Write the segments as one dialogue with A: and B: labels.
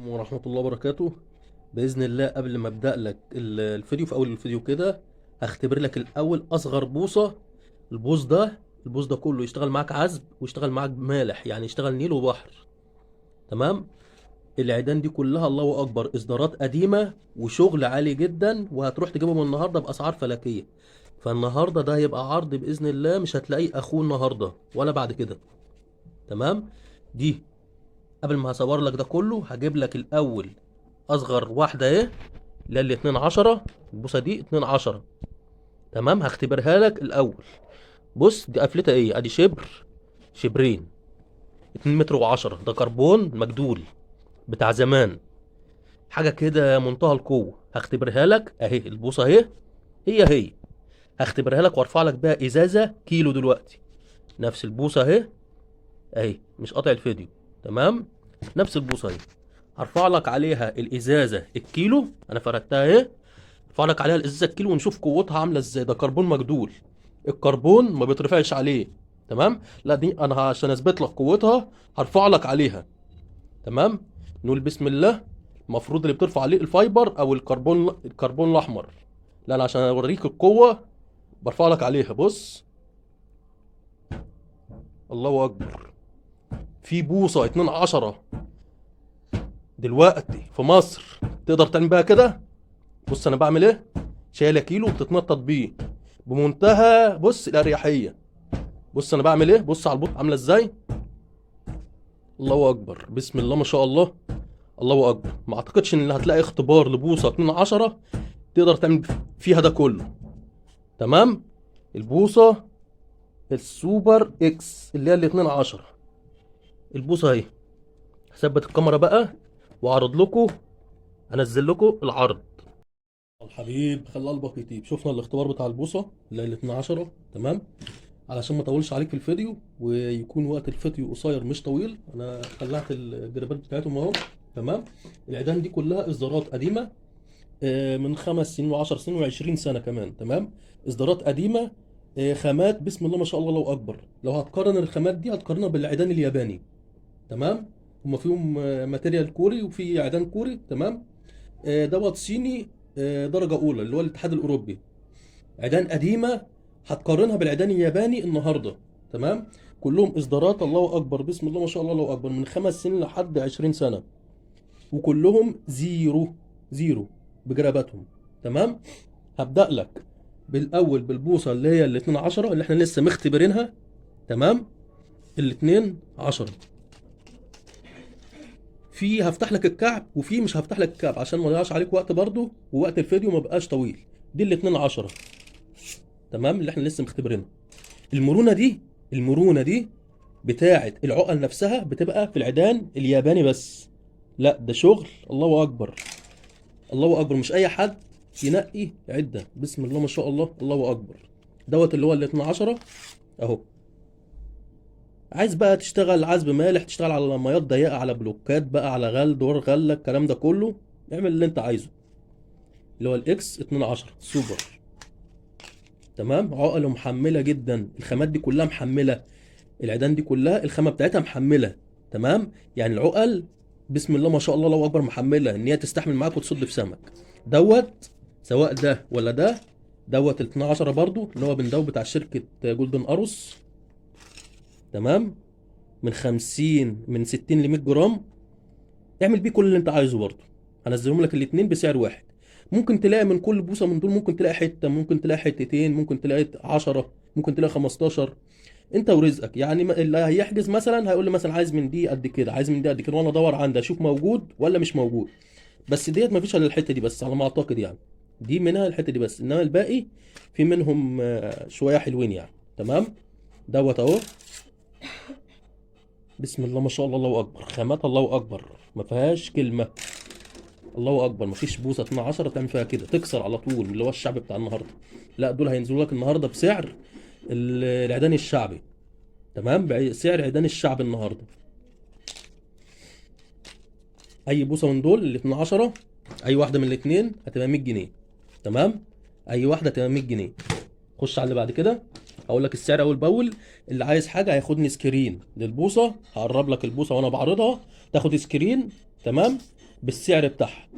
A: ورحمة الله وبركاته. بإذن الله قبل ما أبدأ لك الفيديو، في أول الفيديو كده هختبر لك الأول أصغر بوصة. البوص ده كله يشتغل معاك عذب ويشتغل معاك مالح، يعني يشتغل نيل وبحر. تمام. العيدان دي كلها الله أكبر إصدارات قديمة وشغل عالي جدا، وهتروح تجيبهم النهاردة بأسعار فلكية. فالنهاردة ده هيبقى عرض بإذن الله، مش هتلاقيه أخوه النهاردة ولا بعد كده. تمام. دي قبل ما هصور لك ده كله هجيب لك الأول اصغر واحده اهي، اللي هي ال 2 10. البوصه دي 2 10. تمام. هختبرها لك الاول. بص دي قفلتها ايه، ادي شبرين 2 متر و10. ده كربون مجدول بتاع زمان، حاجه كده منتهى القوه. هختبرها لك اهي، البوصه اهي، هي هختبرها لك وارفع لك بقى ازازه كيلو دلوقتي. نفس البوصه اهي مش قاطع الفيديو. تمام. نفس البوصه اهي، هرفع لك عليها الازازه الكيلو. انا فردتها اهي، ارفع لك عليها الازازه الكيلو ونشوف قوتها عامله ازاي. ده كربون مجدول، الكربون ما بيترفعش عليه. تمام. لا دي انا عشان اثبت لك قوتها هرفع لك عليها. تمام. نقول بسم الله. المفروض اللي بترفع عليه الفايبر او الكربون الاحمر. لا انا عشان اوريك القوه برفع لك عليها. بص، الله اكبر. في بوصه 2 10 دلوقتي في مصر تقدر تعمل بيها كده؟ بص انا بعمل ايه، شايله كيلو وبتتنطط بيه بمنتهى بص الاريحيه. بص انا بعمل ايه، بص على البوصه عامله ازاي. الله اكبر، بسم الله ما شاء الله. الله اكبر. ما اعتقدش ان هتلاقي اختبار لبوصه 2 10 تقدر تعمل فيها ده كله. تمام. البوصه السوبر اكس اللي هي ال 2 10. البوصه اهي. هثبت الكاميرا بقى واعرض لكم، انزل لكم العرض. الحبيب خلى قلبك يطيب. شفنا الاختبار بتاع البوصه اللي هي ال 2 10. تمام. علشان ما اطولش عليك في الفيديو ويكون وقت الفيديو قصير مش طويل، انا خلعت الجرابات بتاعتهم اهو. تمام. العيدان دي كلها اصدارات قديمه، من 5 سنين و10 سنين و20 سنه كمان. تمام. اصدارات قديمه، خامات بسم الله ما شاء الله، الله اكبر. لو هتقارن الخامات دي هتقارنها بالعيدان الياباني. تمام. هما فيهم ماتيريال كوري وفي عيدان كوري. تمام. دوت صيني، درجه اولى اللي هو الاتحاد الاوروبي. عيدان قديمه هتقارنها بالعيدان الياباني النهارده. تمام. كلهم اصدارات الله اكبر بسم الله ما شاء الله، الله اكبر، من 5 سنين لحد 20 سنه. وكلهم زيرو بجراباتهم. تمام. هبدأ لك بالاول بالبوصه اللي هي ال 2 10 اللي احنا لسه مختبرينها. تمام. ال 2 10، في هفتح لك الكعب وفي مش هفتح لك الكعب عشان ما اضيعش عليك وقت برضو ووقت الفيديو ما بقاش طويل. دي ال 2 10. تمام. اللي احنا لسه مختبرينها. المرونة دي بتاعة العقل نفسها بتبقى في العيدان الياباني بس. لا ده شغل الله اكبر. الله اكبر، مش اي حد ينقي عدة. بسم الله ما شاء الله، الله اكبر. دوت اللي هو ال 12 اهو. عايز بقى تشتغل عزب مالح، تشتغل على ميات ضيقة، على بلوكات بقى، على غل دور غلة، الكلام ده كله اعمل اللي انت عايزه. اللي هو الاكس 12 سوبر. تمام. عقله محملة جدا، الخامات دي كلها محملة. العيدان دي كلها الخامه بتاعتها محمله. تمام. يعني العقل بسم الله ما شاء الله، الله اكبر، محمله ان هي تستحمل معاك وتصد في سمك. دوت سواء ده ولا ده. دوت ال 12 برضو اللي هو بندو بتاع شركه جولدن اروس. تمام. من 60 ل 100 جرام. اعمل بيه كل اللي انت عايزه برضو. هنزلهم لك الاثنين بسعر واحد. ممكن تلاقي من كل بوصه من دول، ممكن تلاقي حته، ممكن تلاقي حتتين، ممكن تلاقي 10، ممكن تلاقي 15. انت ورزقك. يعني اللي هيحجز مثلا هيقول لي مثلا عايز من دي قد كده، عايز من دي قد كده، وانا ادور عندي اشوف موجود ولا مش موجود. بس ديت مفيش الا الحته دي بس على ما اعتقد يعني. دي منها الحته دي بس، انما الباقي في منهم شويه حلوين يعني. تمام. دوت اهو. بسم الله ما شاء الله، الله اكبر. خامات الله اكبر ما فيهاش كلمه. الله اكبر. مفيش بوصه 12 تعمل فيها كده تكسر على طول اللي هو الشعبي بتاع النهارده. لا دول هينزلوا لك النهارده بسعر العيدان الشعبي. تمام. بسعر عيدان الشعب النهارده. اي بوصه من دول ال 12، اي واحده من الاثنين هتبقى 100 جنيه. تمام. اي واحده هتبقى 100 جنيه. خش على اللي بعد كده. هقول لك السعر اول باول. اللي عايز حاجه هياخدني سكرين للبوصه، هقرب لك البوصه وانا بعرضها، تاخد سكرين. تمام. بالسعر بتاعها،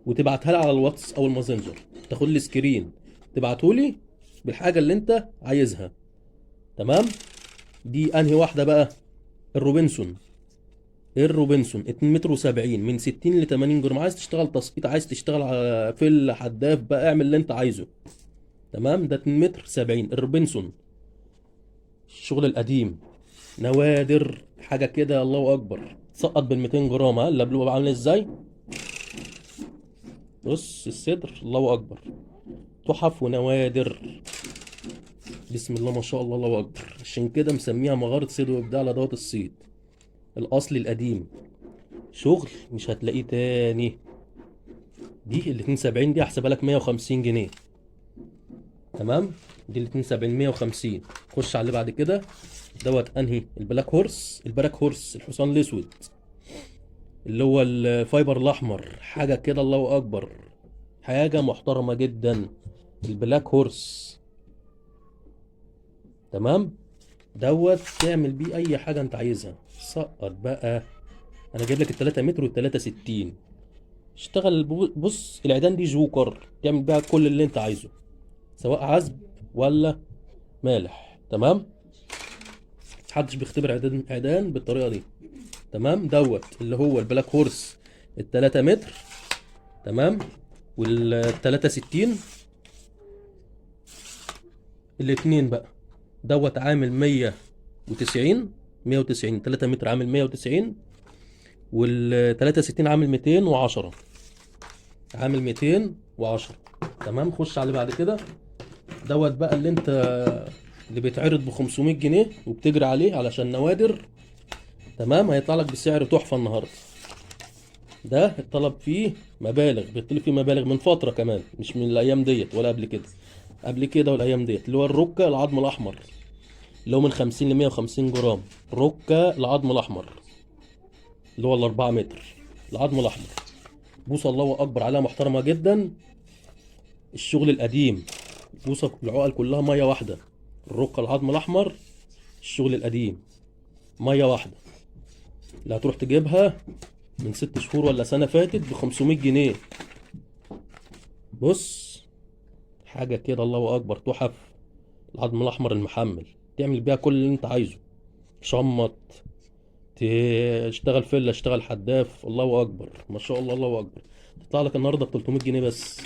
A: وتبعتها لي على الواتس او الماسنجر، تاخد لي سكرين تبعته لي بالحاجه اللي انت عايزها. تمام. دي انهي واحده بقى؟ الروبنسون. الروبنسون 2 متر و70 من 60 ل 80 جرام. عايز تشتغل تسقيط، عايز تشتغل على فل حداف بقى، اعمل اللي انت عايزه. تمام. ده 2 متر 70 الروبنسون، الشغل القديم. نوادر حاجه كده الله اكبر، تسقط بال 200 جرام. ها اللبلوبه بقى عامله ازاي؟ بص الصدر الله اكبر، تحف ونوادر. بسم الله ما شاء الله الله اكبر. عشان كده مسميها مغاره صيد وابداع لادوات الصيد الاصلي القديم. شغل مش هتلاقيه تاني. دي ال 72 دي هحسبها لك 150 جنيه. تمام. دي ال 72 150. خش على اللي بعد كده. دوت انهي؟ البلاك هورس. البلاك هورس الحصان الاسود، اللي هو الفايبر الاحمر. حاجه كده الله اكبر، حاجه محترمه جدا. البلاك هورس. تمام. دوت تعمل بيه اي حاجه انت عايزها. سقط بقى. انا جايب لك ال 3 متر وال 63. اشتغل. بص العيدان دي جوكر، تعمل بيها كل اللي انت عايزه، سواء عزب ولا مالح. تمام. محدش بيختبر عيدان بالطريقه دي. تمام. دوت اللي هو البلاك هورس ال 3 متر. تمام. وال 63 الاتنين بقى. دوت عامل 190. 190 3 متر عامل 190، وال 63 عامل 210. عامل 210. تمام. خش على اللي بعد كده. دوت بقى اللي انت اللي بيتعرض ب 500 جنيه وبتجري عليه علشان نوادر. تمام. هيطلع لك بسعر تحفه النهارده. ده الطلب فيه مبالغ، بيطلب فيه مبالغ من فتره كمان، مش من الايام ديت ولا قبل كده. قبل كده والايام ديت اللي هو الركه العظم الاحمر، اللي هو من 50 ل 150 جرام. ركه العظم الاحمر اللي هو ال 4 متر. العظم الاحمر. بوصه الله اكبر عليها محترمه جدا. الشغل القديم. بوصه العقل كلها ميه واحده. الركه العظم الاحمر، الشغل القديم، ميه واحده. اللي هتروح تجيبها من 6 شهور ولا سنه فاتت ب 500 جنيه. بص حاجه كده الله اكبر، تحف. العظم الاحمر المحمل، تعمل بيها كل اللي انت عايزه. شمط، تشتغل فله، اشتغل حداف. الله اكبر ما شاء الله الله اكبر. تطلع لك النهارده ب 300 جنيه بس.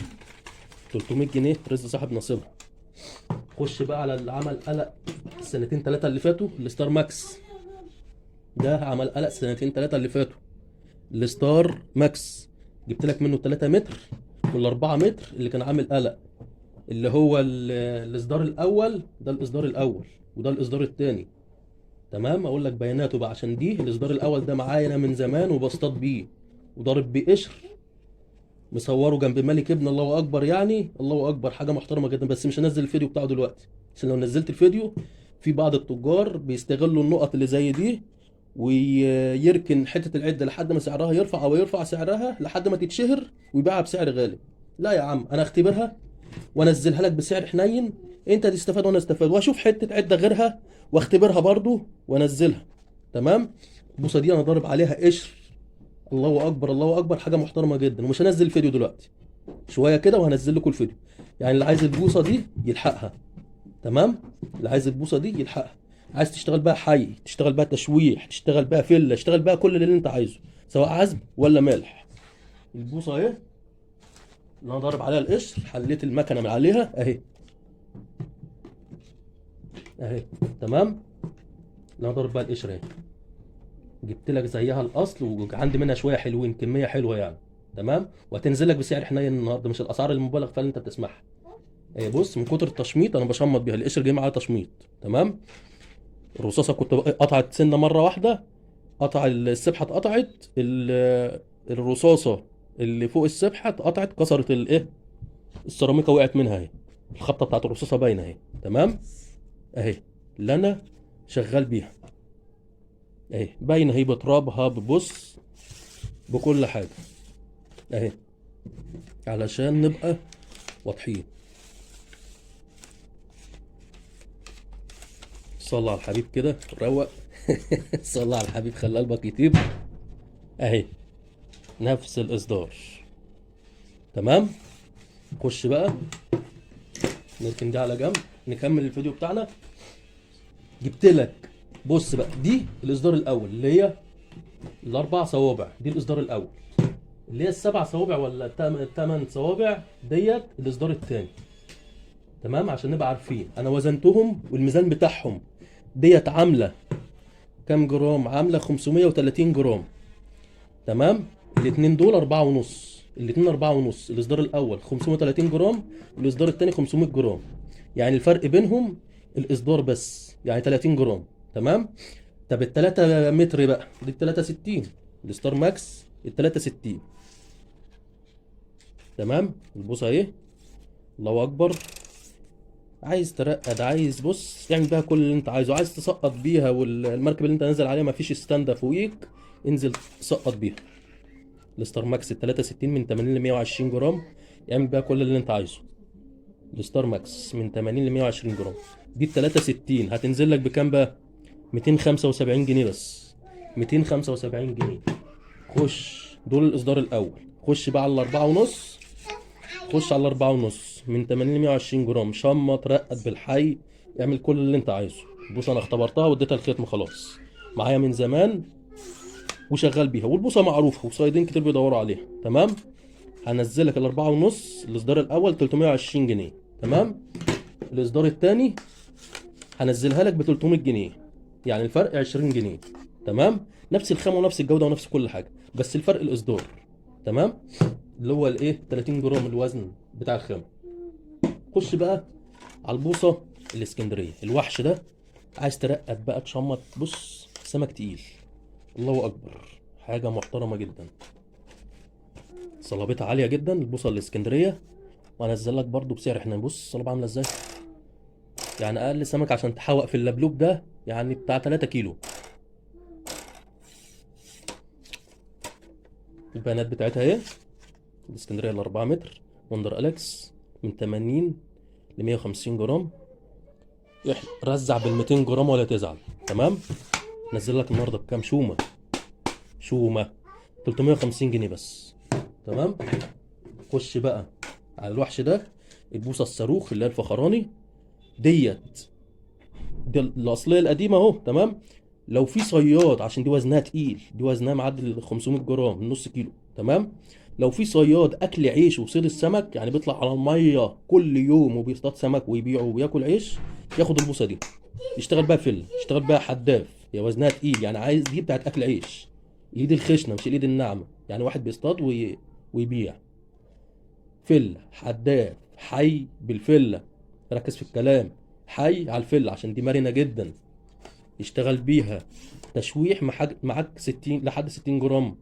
A: 300 جنيه رزق صاحب نصيبها. خش بقى على اللي عمل قلق السنتين ثلاثه اللي فاتوا، الستار ماكس. ده عمل قلق سنتين ثلاثه اللي فاتوا. الستار ماكس جبت لك منه 3 متر وال 4 متر اللي كان عامل قلق. اللي هو الاصدار الاول. ده الاصدار الاول وده الاصدار الثاني. تمام. اقول لك بياناته بقى، عشان دي الاصدار الاول ده معايا انا من زمان وبصطاد بيه وضارب بيه قشر، مصوره جنب ملك ابن. الله اكبر يعني، الله اكبر، حاجه محترمه جدا. بس مش هنزل الفيديو بتاعه دلوقتي، عشان لو نزلت الفيديو في بعض التجار بيستغلوا النقط اللي زي دي، ويركن حته العده لحد ما سعرها يرفع، او يرفع سعرها لحد ما تتشهر ويبيعها بسعر غالي. لا يا عم، انا اختبرها وانزلها لك بسعر حنين، انت تستفاد وانا استفاد، واشوف حته عده غيرها واختبرها برضو وانزلها. تمام. البوصه دي انا ضارب عليها قشر. الله اكبر الله اكبر، حاجه محترمه جدا. ومش هنزل الفيديو دلوقتي، شويه كده وهنزل لكم الفيديو. يعني اللي عايز البوصه دي يلحقها. تمام. اللي عايز البوصه دي يلحقها. عايز تشتغل بقى حي، تشتغل بقى تشويح، تشتغل بقى فله، تشتغل بقى كل اللي انت عايزه، سواء عزب ولا مالح. البوصه اهي اللي انا ضارب عليها القشر، حليت المكنه من عليها اهي. اهي. تمام. اللي انا ضارب بقى القشر اهي، جبت لك زيها الاصل، وعندي منها شويه حلوين، كميه حلوه يعني. تمام. وهتنزل لك بسعر حنين النهارده، مش الاسعار المبالغ فيها اللي انت بتسمعها. بص من كتر التشميط انا بشمط بيها، القشر جاي معاه تشميط. تمام. الرصاصه كنت قطعت سنه مره واحده، قطع السبحه، اتقطعت الرصاصه اللي فوق السبحه اتقطعت، كسرت الايه، السيراميكا وقعت منها اهي. الخبطه بتاعت الرصاصه باينه اهي. تمام. اهي اللي انا شغال بيها اهي، باينه اهي بترابها، ببص بكل حاجه اهي، علشان نبقى واضحين. صلى على الحبيب كده، روق. صلى على الحبيب، خلى قلبك يطيب. اهي نفس الاصدار. تمام. خش بقى نركن دي على جنب، نكمل الفيديو بتاعنا. جبت لك، بص بقى، دي الاصدار الاول اللي هي الاربع صوابع، دي الاصدار الاول. اللي هي السبع صوابع ولا الثمان صوابع ديت الاصدار الثاني. تمام، عشان نبقى عارفين. انا وزنتهم والميزان بتاعهم ديت عامله كام جرام؟ عامله 530 جرام. تمام. الاثنين دول 4.5، الاثنين 4.5. الاصدار الاول 530 جرام والاصدار الثاني 500 جرام، يعني الفرق بينهم الاصدار بس، يعني 30 جرام. تمام. طب ال 3 متر بقى، دي 63 الستار ماكس، ال 63. تمام. البوصه اهي، الله اكبر. عايز ترقد، عايز بص تعمل بيها كل اللي انت عايزه، عايز تسقط بيها والمركب اللي انت نازل عليها مفيش ستاند فوقيك، انزل سقط بيها. الستار ماكس ال 63 من 80 ل 120 جرام، اعمل بيها كل اللي انت عايزه. الستار ماكس من 80 ل 120 جرام. دي ال 63 هتنزل لك بكام بقى؟ 275 جنيه بس. 275 جنيه. خش، دول الاصدار الاول. خش بقى على الاربعة ونص، خش على الاربعة ونص من 80 ل 120 جرام. شمط، رقد بالحي، اعمل كل اللي انت عايزه. بص انا اختبرتها واديتها الختم خلاص، معايا من زمان وشغال بيها، والبوصه معروفه وصيادين كتير بيدوروا عليها. تمام. هنزلك الاربعة ونص الاصدار الاول 320 جنيه. تمام. الاصدار الثاني هنزلها لك ب 300 جنيه، يعني الفرق 20 جنيه. تمام. نفس الخامه ونفس الجوده ونفس كل حاجه، بس الفرق الاصدار. تمام. اللي هو الايه 30 جرام الوزن بتاع الخامه. خش بقى على البوصه الاسكندريه الوحش ده. عايز ترقد بقى تشمط، بص سمك تقيل، الله اكبر، حاجه محترمه جدا، صلابتها عاليه جدا البوصه الاسكندريه. وهنزل لك برضو بسعر احنا، بص صلابه عامله ازاي، يعني اقل سمك عشان تحوق في اللبلوب ده يعني بتاع 3 كيلو. البيانات بتاعتها ايه؟ الاسكندريه ال 4 متر، وندر اليكس من 80 ل 150 جرام. رزع بال 200 جرام ولا تزعل. تمام. نزل لك النهارده بكام؟ شومه 350 جنيه بس. تمام. خش بقى على الوحش ده، البوصه الصاروخ اللي هي الفخراني ديت، دي الاصليه القديمه اهو. تمام. لو في صياد، عشان دي وزنها تقيل، دي وزنها معدي ال 500 جرام، نص كيلو. تمام. لو في صياد اكل عيش وصيد السمك، يعني بيطلع على الميه كل يوم وبيصطاد سمك ويبيعه وياكل عيش، ياخد البوصه دي يشتغل بيها فل، يشتغل بيها حداف. هي وزنها تقيل، يعني عايز دي بتاعت اكل عيش، الايد الخشنه مش الايد الناعمه. يعني واحد بيصطاد ويبيع فل حداف حي بالفله. ركز في الكلام، حي على الفله عشان دي مرنه جدا. يشتغل بيها تشويح معاك 60 لحد 60 جرام،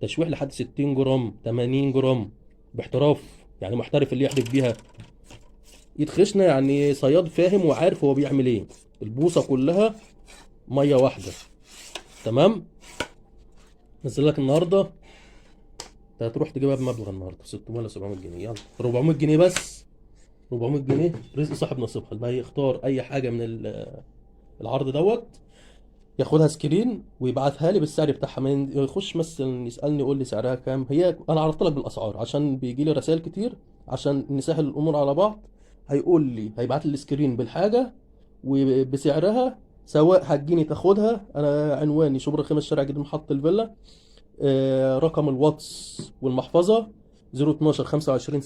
A: تشويح لحد 60 جرام 80 جرام باحتراف، يعني محترف اللي يحدف بيها. ايد خشنه يعني صياد فاهم وعارف هو بيعمل ايه. البوصه كلها ميه واحده. تمام. نزل لك النهارده، انت هتروح تجيبها بمبلغ النهارده 600 ولا 700 جنيه، يلا 400 جنيه بس. 400 جنيه رزق صاحب نصيبها. اللي هيختار اي حاجه من العرض دوت ياخدها سكرين ويبعتها لي بالسعر بتاعها، ما يخش مثلا يسالني يقول لي سعرها كام. هي انا عرضت لك بالاسعار عشان بيجي لي رسائل كتير، عشان نسهل الامور على بعض. هيقول لي، هيبعت لي السكرين بالحاجه وبسعرها، سواء هتجيني تاخدها. انا عنواني شبرا خمس شارع جديد محطة الفيلا. رقم الواتس والمحفظه 012 25